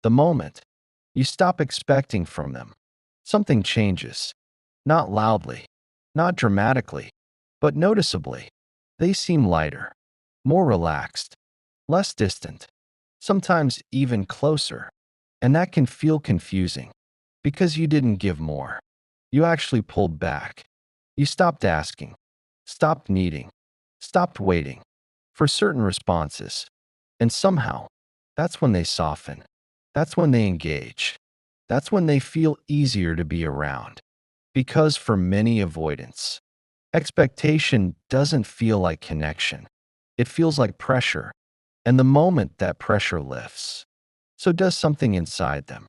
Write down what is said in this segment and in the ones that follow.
The moment you stop expecting from them, something changes. Not loudly, not dramatically, but noticeably. They seem lighter, more relaxed, less distant, sometimes even closer. And that can feel confusing because you didn't give more. You actually pulled back. You stopped asking, stopped needing, stopped waiting for certain responses. And somehow, that's when they soften. That's when they engage. That's when they feel easier to be around. Because for many avoidants, expectation doesn't feel like connection. It feels like pressure. And the moment that pressure lifts, so does something inside them.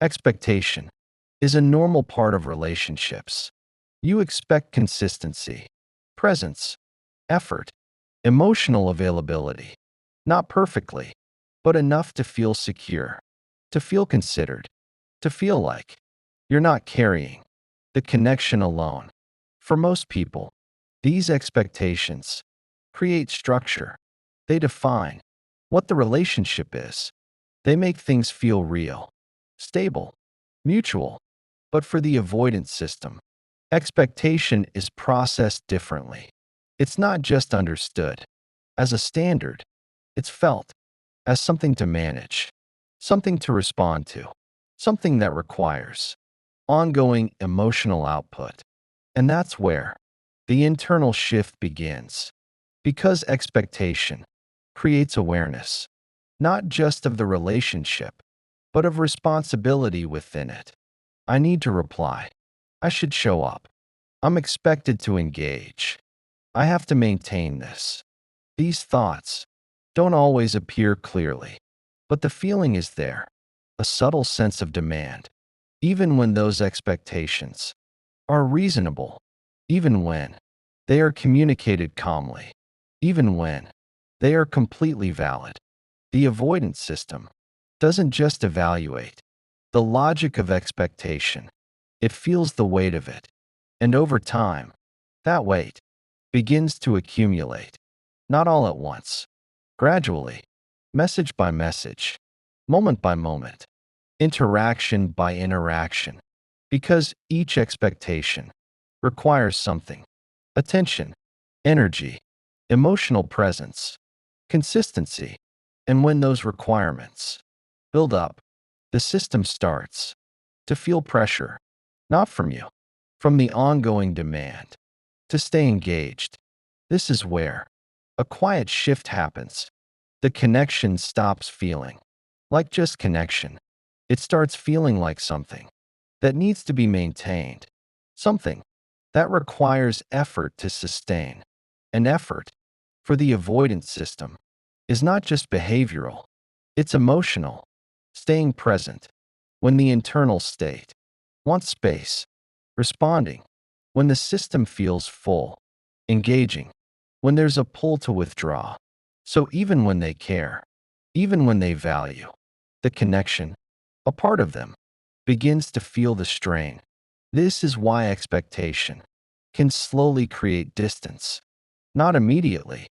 Expectation is a normal part of relationships. You expect consistency, presence, effort, emotional availability. Not perfectly, but enough to feel secure, to feel considered, to feel like you're not carrying the connection alone. For most people, these expectations create structure. They define what the relationship is. They make things feel real, stable, mutual. But for the avoidance system, expectation is processed differently. It's not just understood as a standard, it's felt as something to manage, something to respond to, something that requires ongoing emotional output. And that's where the internal shift begins. Because expectation creates awareness, not just of the relationship, but of responsibility within it. I need to reply. I should show up. I'm expected to engage. I have to maintain this. These thoughts don't always appear clearly, but the feeling is there, a subtle sense of demand, even when those expectations are reasonable, even when they are communicated calmly, even when they are completely valid. The avoidance system doesn't just evaluate the logic of expectation, it feels the weight of it. And over time, that weight begins to accumulate, not all at once, gradually, message by message, moment by moment, interaction by interaction, because each expectation requires something: attention, energy, emotional presence, consistency. And when those requirements build up, the system starts to feel pressure, not from you, from the ongoing demand to stay engaged. This is where a quiet shift happens. The connection stops feeling like just connection. It starts feeling like something that needs to be maintained, something that requires effort to sustain. An effort for the avoidance system is not just behavioral, it's emotional, staying present when the internal state wants space, responding when the system feels full, engaging when there's a pull to withdraw. So even when they care, even when they value the connection, a part of them begins to feel the strain. This is why expectation can slowly create distance, not immediately,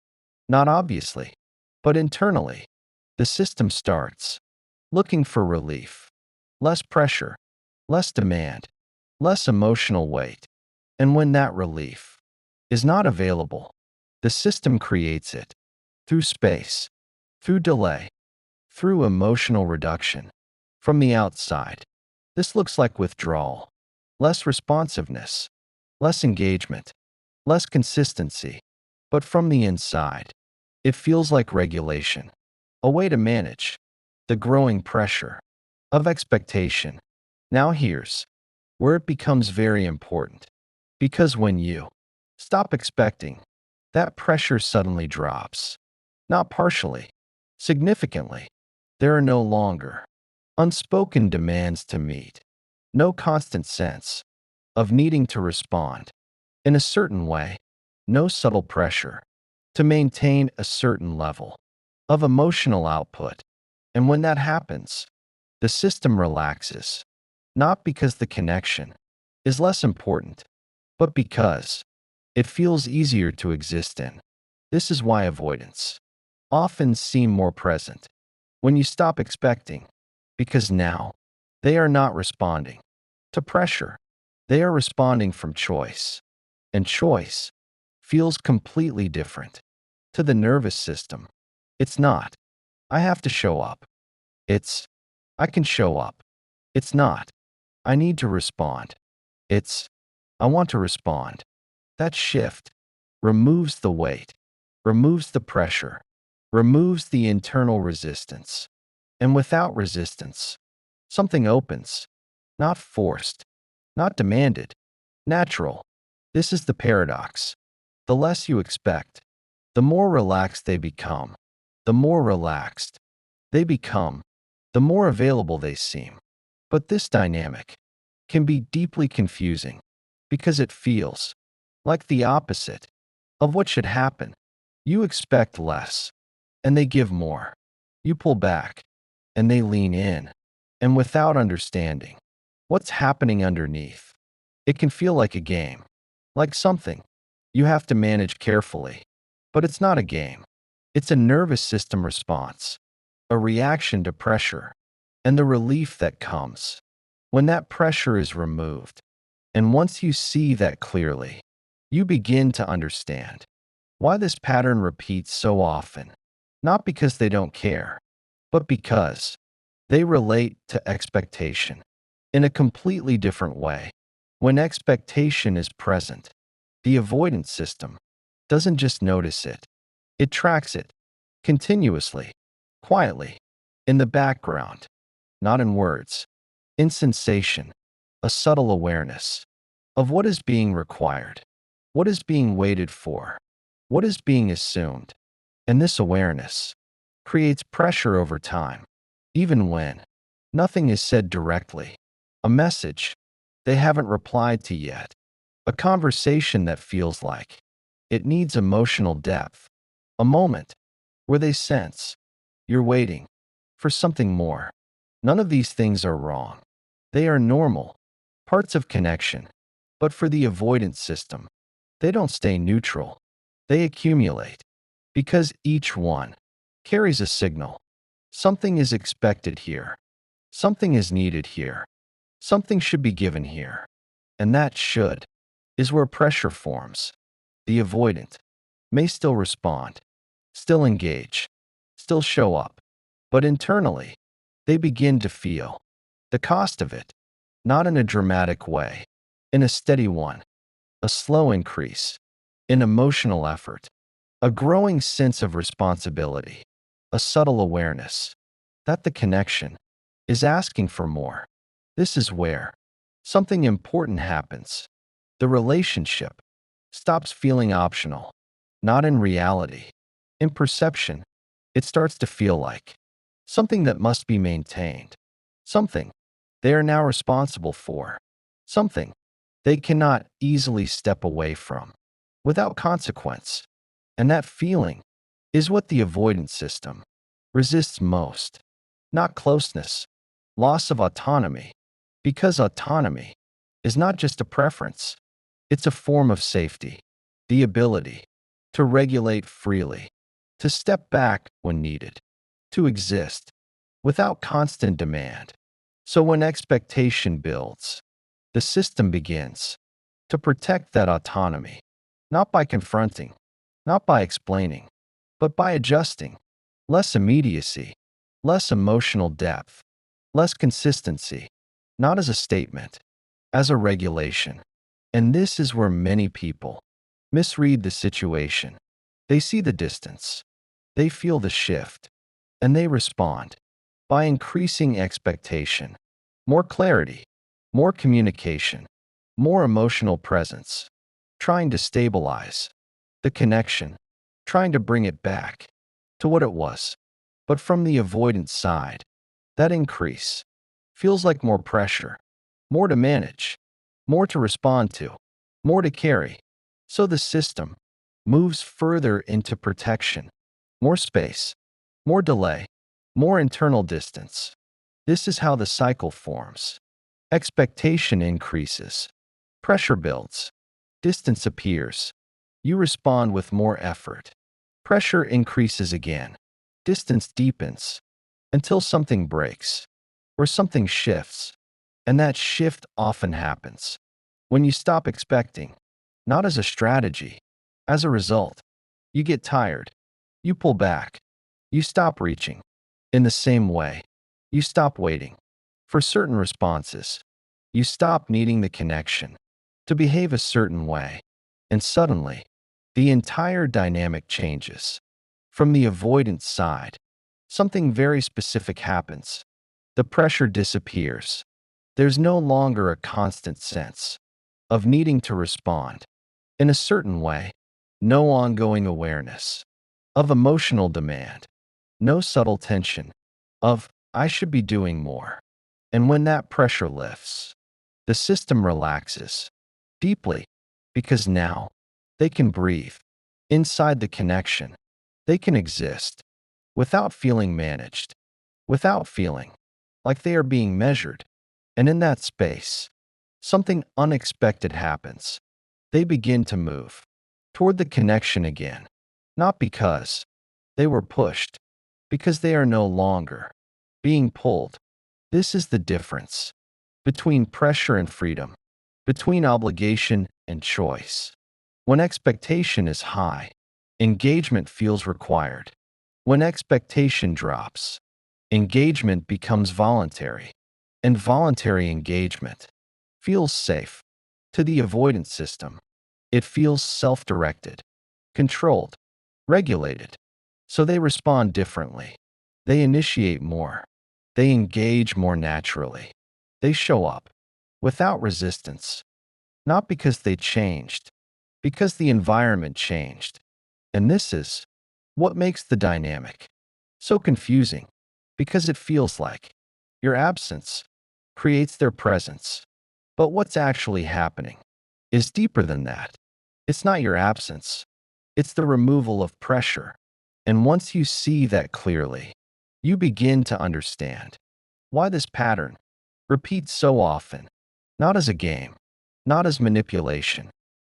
not obviously, but internally. The system starts looking for relief, less pressure, less demand, less emotional weight. And when that relief is not available, the system creates it through space, through delay, through emotional reduction. From the outside, this looks like withdrawal, less responsiveness, less engagement, less consistency. But from the inside, it feels like regulation, a way to manage the growing pressure of expectation. Now here's where it becomes very important. Because when you stop expecting, that pressure suddenly drops. Not partially, significantly. There are no longer unspoken demands to meet, no constant sense of needing to respond in a certain way, no subtle pressure to maintain a certain level of emotional output. And when that happens, the system relaxes, not because the connection is less important, but because it feels easier to exist in. This is why avoidance often seem more present when you stop expecting. because now they are not responding to pressure. They are responding from choice. And choice feels completely different to the nervous system. It's not, I have to show up. It's, I can show up. It's not, I need to respond. It's, I want to respond. That shift removes the weight, removes the pressure, removes the internal resistance. And without resistance, something opens, not forced, not demanded, natural. This is the paradox. The less you expect, the more relaxed they become. The more relaxed they become, the more available they seem. But this dynamic can be deeply confusing because it feels like the opposite of what should happen. You expect less, and they give more. You pull back, and they lean in. And without understanding what's happening underneath, it can feel like a game, like something you have to manage carefully. But it's not a game. It's a nervous system response, a reaction to pressure, and the relief that comes when that pressure is removed. And once you see that clearly, you begin to understand why this pattern repeats so often. Not because they don't care, but because they relate to expectation in a completely different way. When expectation is present, the avoidance system doesn't just notice it, it tracks it continuously, quietly, in the background, not in words, in sensation, a subtle awareness of what is being required, what is being waited for, what is being assumed. And this awareness creates pressure over time, even when nothing is said directly. A message they haven't replied to yet, a conversation that feels like it needs emotional depth, a moment where they sense you're waiting for something more. None of these things are wrong. They are normal, parts of connection. But for the avoidance system, they don't stay neutral. They accumulate because each one carries a signal. Something is expected here. Something is needed here. Something should be given here. And that should is where pressure forms. The avoidant may still respond, still engage, still show up, but internally, they begin to feel the cost of it, not in a dramatic way, in a steady one, a slow increase in emotional effort, a growing sense of responsibility, a subtle awareness that the connection is asking for more. This is where something important happens. The relationship stops feeling optional, not in reality. In perception, it starts to feel like something that must be maintained, something they are now responsible for, something they cannot easily step away from without consequence. And that feeling is what the avoidance system resists most, not closeness, loss of autonomy, because autonomy is not just a preference, it's a form of safety, the ability to regulate freely, to step back when needed, to exist without constant demand. So when expectation builds, the system begins to protect that autonomy, not by confronting, not by explaining, but by adjusting. Less immediacy, less emotional depth, less consistency, not as a statement, as a regulation. And this is where many people misread the situation. They see the distance, they feel the shift, and they respond by increasing expectation, more clarity, more communication, more emotional presence, trying to stabilize the connection, trying to bring it back to what it was. But from the avoidance side, that increase feels like more pressure, more to manage, more to respond to, more to carry. So the system moves further into protection, more space, more delay, more internal distance. This is how the cycle forms. Expectation increases, pressure builds, distance appears. You respond with more effort. Pressure increases again, distance deepens, until something breaks. where something shifts, and that shift often happens when you stop expecting, not as a strategy. As a result, you get tired, you pull back, you stop reaching. In the same way, you stop waiting for certain responses. You stop needing the connection to behave a certain way, and suddenly, the entire dynamic changes. From the avoidance side, something very specific happens. The pressure disappears. There's no longer a constant sense of needing to respond in a certain way, no ongoing awareness of emotional demand, no subtle tension of, I should be doing more. And when that pressure lifts, the system relaxes deeply because now they can breathe inside the connection. They can exist without feeling managed, without feeling like they are being measured. And in that space, something unexpected happens. They begin to move toward the connection again, not because they were pushed, because they are no longer being pulled. This is the difference between pressure and freedom, between obligation and choice. When expectation is high, engagement feels required. When expectation drops, engagement becomes voluntary, and voluntary engagement feels safe. To the avoidance system, it feels self-directed, controlled, regulated. So they respond differently. They initiate more. They engage more naturally. They show up without resistance, not because they changed, because the environment changed. And this is what makes the dynamic so confusing, because it feels like your absence creates their presence. But what's actually happening is deeper than that. It's not your absence, it's the removal of pressure. And once you see that clearly, you begin to understand why this pattern repeats so often, not as a game, not as manipulation,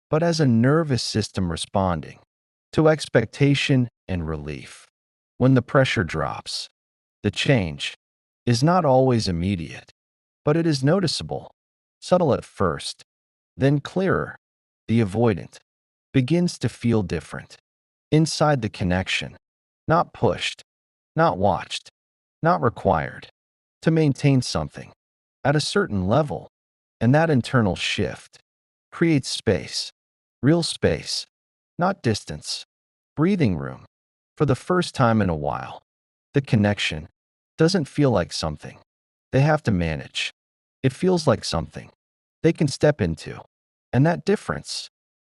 but as a nervous system responding to expectation and relief. When the pressure drops, the change is not always immediate, but it is noticeable, subtle at first, then clearer. The avoidant begins to feel different. Inside the connection, not pushed, not watched, not required, to maintain something at a certain level. And that internal shift creates space, real space, not distance, breathing room. For the first time in a while, the connection doesn't feel like something they have to manage. It feels like something they can step into. And that difference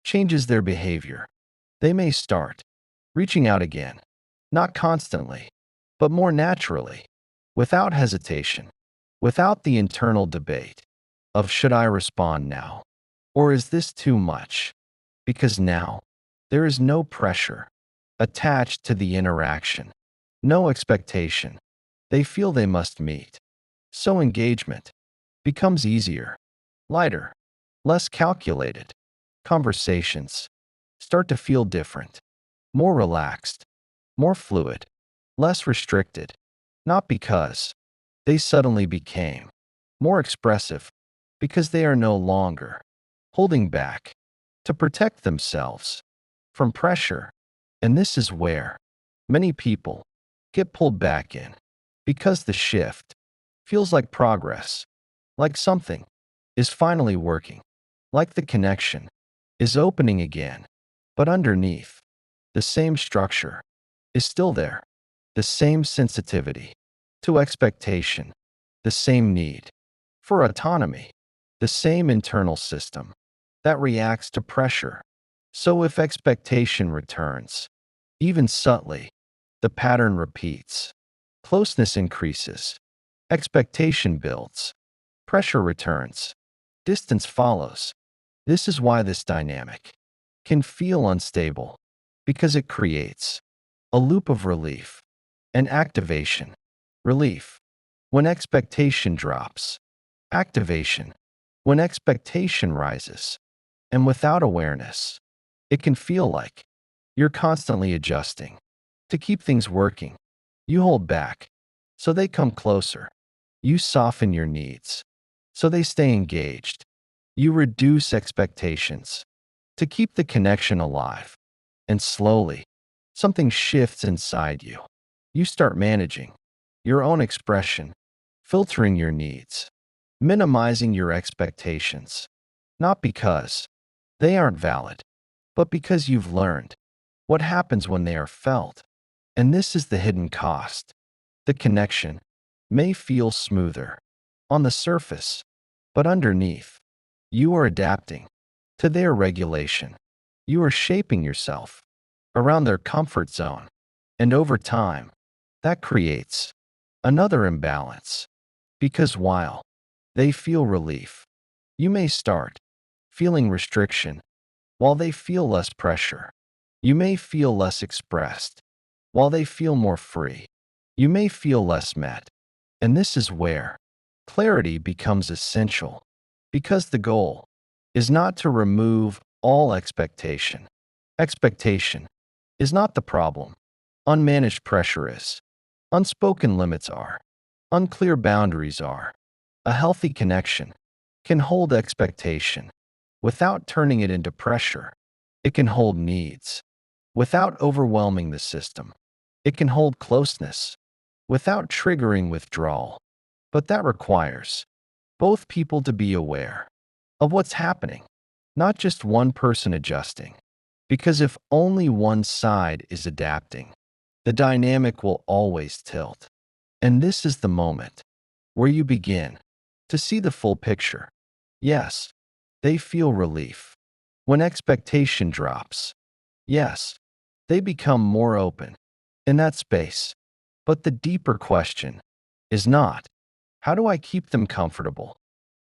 changes their behavior. They may start reaching out again, not constantly, but more naturally, without hesitation, without the internal debate of should I respond now? Or is this too much? Because now there is no pressure attached to the interaction, no expectation they feel they must meet. So engagement becomes easier, lighter, less calculated. Conversations start to feel different, more relaxed, more fluid, less restricted, not because they suddenly became more expressive, because they are no longer holding back to protect themselves from pressure. And this is where many people get pulled back in, because the shift feels like progress, like something is finally working, like the connection is opening again. But underneath, the same structure is still there, the same sensitivity to expectation, the same need for autonomy, the same internal system that reacts to pressure. So if expectation returns, even subtly, the pattern repeats. Closeness increases, expectation builds, pressure returns, distance follows. This is why this dynamic can feel unstable, because it creates a loop of relief and activation. Relief when expectation drops, activation when expectation rises. And without awareness, it can feel like you're constantly adjusting to keep things working. You hold back, so they come closer. You soften your needs so they stay engaged. You reduce expectations to keep the connection alive. And slowly, something shifts inside you. You start managing your own expression, filtering your needs, minimizing your expectations, not because they aren't valid, but because you've learned what happens when they are felt. And this is the hidden cost. The connection may feel smoother on the surface, but underneath, you are adapting to their regulation. You are shaping yourself around their comfort zone. And over time, that creates another imbalance. Because while they feel relief, you may start feeling restriction while they feel less pressure. You may feel less expressed while they feel more free. You may feel less met. And this is where clarity becomes essential, because the goal is not to remove all expectation. Expectation is not the problem. Unmanaged pressure is. Unspoken limits are. Unclear boundaries are. A healthy connection can hold expectation without turning it into pressure. It can hold needs without overwhelming the system. It can hold closeness without triggering withdrawal. But that requires both people to be aware of what's happening, not just one person adjusting. Because if only one side is adapting, the dynamic will always tilt. And this is the moment where you begin to see the full picture. Yes, they feel relief when expectation drops. Yes, they become more open in that space. But the deeper question is not, how do I keep them comfortable?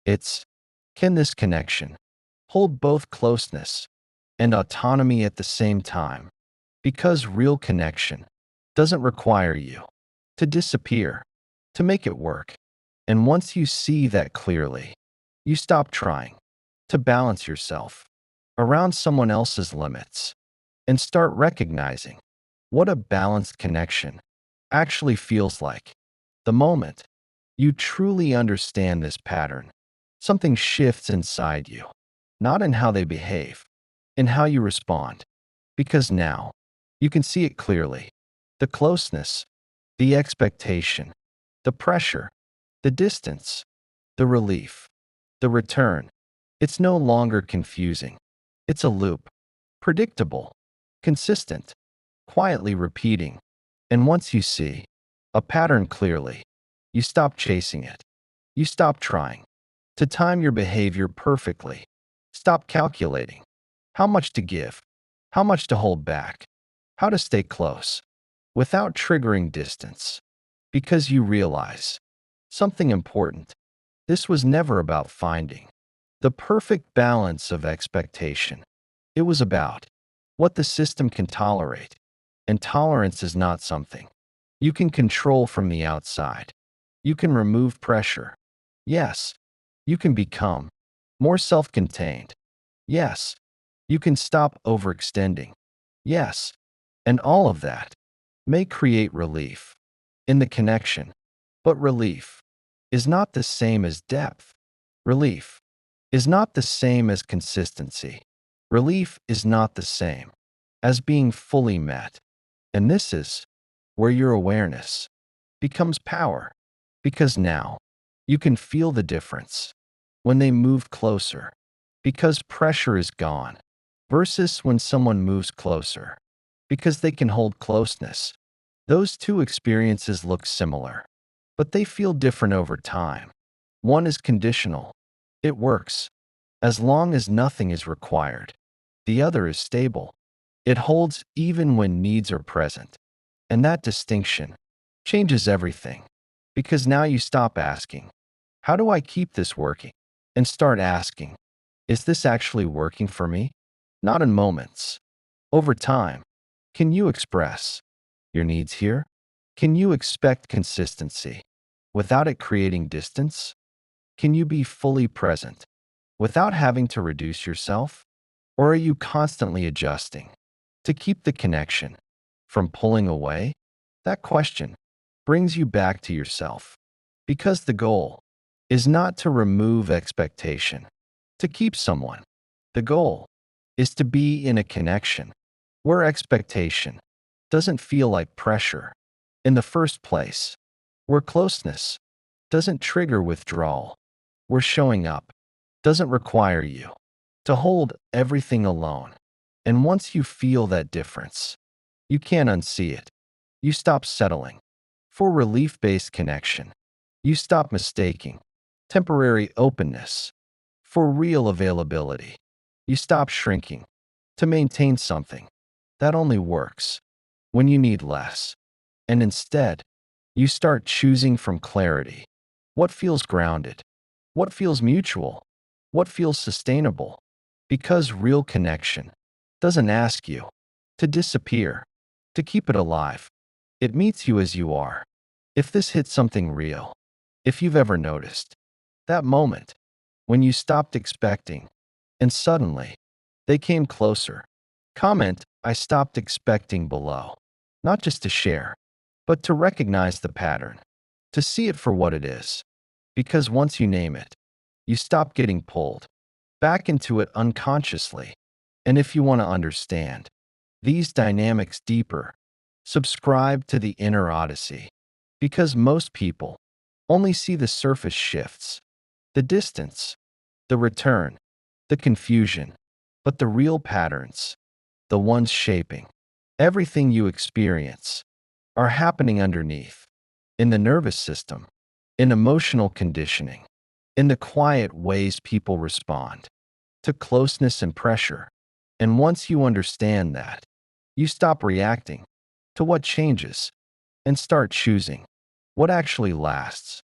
It's, can this connection hold both closeness and autonomy at the same time? Because real connection doesn't require you to disappear to make it work. And once you see that clearly, you stop trying to balance yourself around someone else's limits and start recognizing what a balanced connection actually feels like. The moment you truly understand this pattern, something shifts inside you, not in how they behave, in how you respond. Because now you can see it clearly. The closeness, the expectation, the pressure, the distance, the relief, the return. It's no longer confusing. It's a loop, predictable, consistent, quietly repeating. And once you see a pattern clearly, you stop chasing it. You stop trying to time your behavior perfectly. Stop calculating how much to give, how much to hold back, how to stay close without triggering distance. Because you realize something important. This was never about finding the perfect balance of expectation. It was about what the system can tolerate. And tolerance is not something you can control from the outside. You can remove pressure. Yes, you can become more self-contained. Yes, you can stop overextending. Yes, and all of that may create relief in the connection. But relief is not the same as depth. Relief is not the same as consistency. Relief is not the same as being fully met. And this is where your awareness becomes power. Because now you can feel the difference when they move closer, because pressure is gone, versus when someone moves closer, because they can hold closeness. Those two experiences look similar, but they feel different over time. One is conditional. It works as long as nothing is required. The other is stable. It holds even when needs are present. And that distinction changes everything. Because now you stop asking, how do I keep this working? And start asking, is this actually working for me? Not in moments. Over time, can you express your needs here? Can you expect consistency without it creating distance? Can you be fully present without having to reduce yourself? Or are you constantly adjusting to keep the connection from pulling away? That question brings you back to yourself. Because the goal is not to remove expectation, to keep someone. The goal is to be in a connection where expectation doesn't feel like pressure in the first place, where closeness doesn't trigger withdrawal, where showing up doesn't require you to hold everything alone. And once you feel that difference, you can't unsee it. You stop settling for relief-based connection. You stop mistaking temporary openness for real availability. You stop shrinking to maintain something that only works when you need less. And instead, you start choosing from clarity what feels grounded, what feels mutual, what feels sustainable. Because real connection doesn't ask you to disappear, to keep it alive. It meets you as you are. If this hits something real, if you've ever noticed that moment when you stopped expecting and suddenly they came closer, comment "I stopped expecting" below. Not just to share, but to recognize the pattern, to see it for what it is. Because once you name it, you stop getting pulled back into it unconsciously. And if you want to understand these dynamics deeper, subscribe to the Inner Odyssey. Because most people only see the surface shifts, the distance, the return, the confusion, but the real patterns, the ones shaping everything you experience, are happening underneath, in the nervous system, in emotional conditioning, in the quiet ways people respond to closeness and pressure. And once you understand that, you stop reacting to what changes and start choosing what actually lasts.